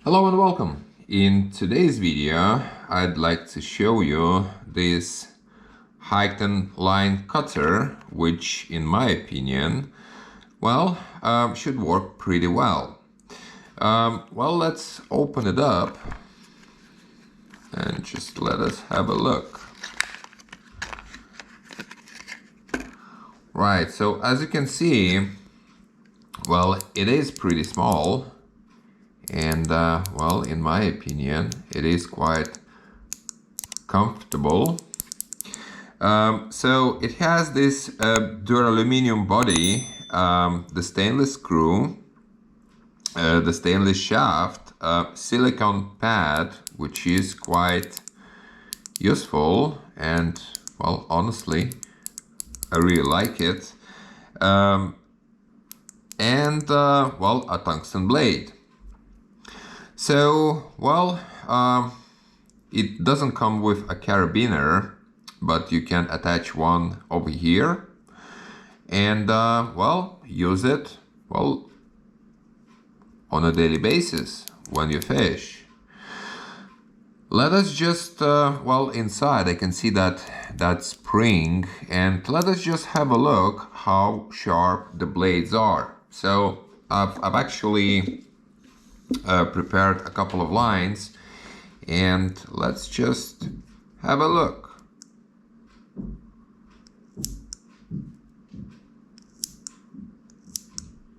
Hello and welcome. In today's video, I'd like to show you this HEIGHTEN line cutter, which in my opinion, should work pretty well. Let's open it up and just let us have a look. Right, so as you can see, it is pretty small. And in my opinion, it is quite comfortable. So it has this duraluminum body, the stainless screw, the stainless shaft, silicone pad, which is quite useful, and honestly, I really like it. A tungsten blade. So, it doesn't come with a carabiner, but you can attach one over here and, use it, on a daily basis when you fish. Let us just, inside I can see that spring, and let us just have a look how sharp the blades are. So, I've actually prepared a couple of lines, and let's just have a look.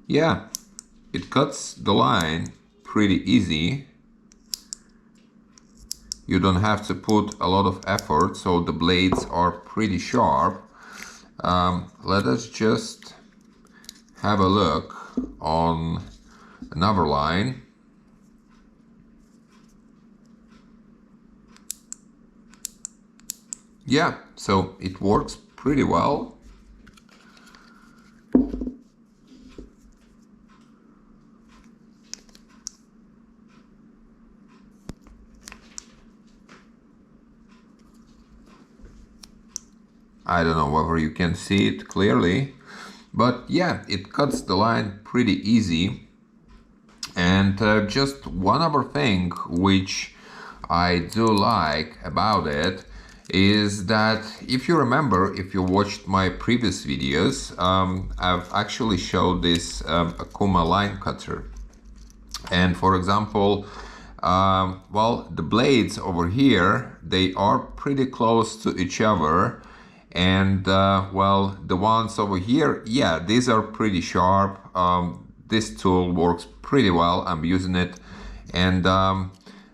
Yeah, it cuts the line pretty easy. You don't have to put a lot of effort, so the blades are pretty sharp. Let us just have a look on another line. Yeah, so it works pretty well. I don't know whether you can see it clearly, but yeah, it cuts the line pretty easy. And just one other thing which I do like about it is that if you remember, if you watched my previous videos, I've actually showed this Akuma line cutter. And for example, the blades over here, they are pretty close to each other. And the ones over here, yeah, these are pretty sharp. This tool works pretty well. I'm using it. And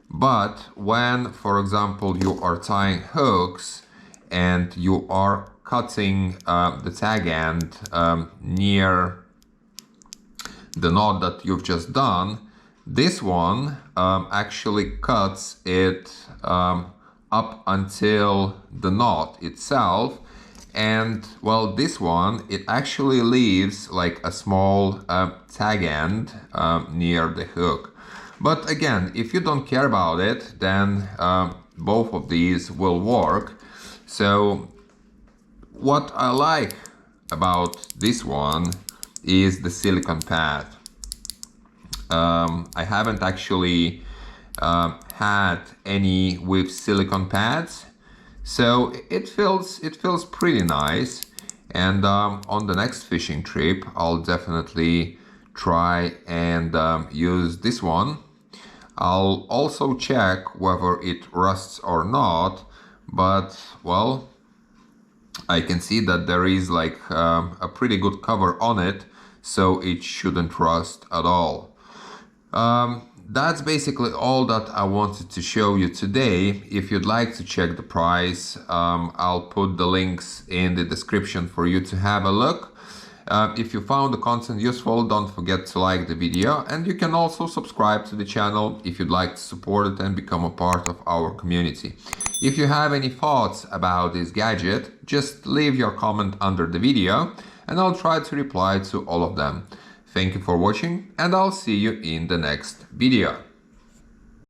but when, for example, you are tying hooks and you are cutting the tag end near the knot that you've just done, this one actually cuts it up until the knot itself. And this one, it actually leaves like a small tag end near the hook. But again, if you don't care about it, then both of these will work. So what I like about this one is the silicone pad. I haven't actually had any with silicone pads, so it feels pretty nice. And on the next fishing trip, I'll definitely try and use this one. I'll also check whether it rusts or not, but I can see that there is like a pretty good cover on it, so it shouldn't rust at all. That's basically all that I wanted to show you today. If you'd like to check the price, I'll put the links in the description for you to have a look. If you found the content useful, don't forget to like the video, and you can also subscribe to the channel if you'd like to support it and become a part of our community. If you have any thoughts about this gadget, just leave your comment under the video and I'll try to reply to all of them. Thank you for watching, and I'll see you in the next video.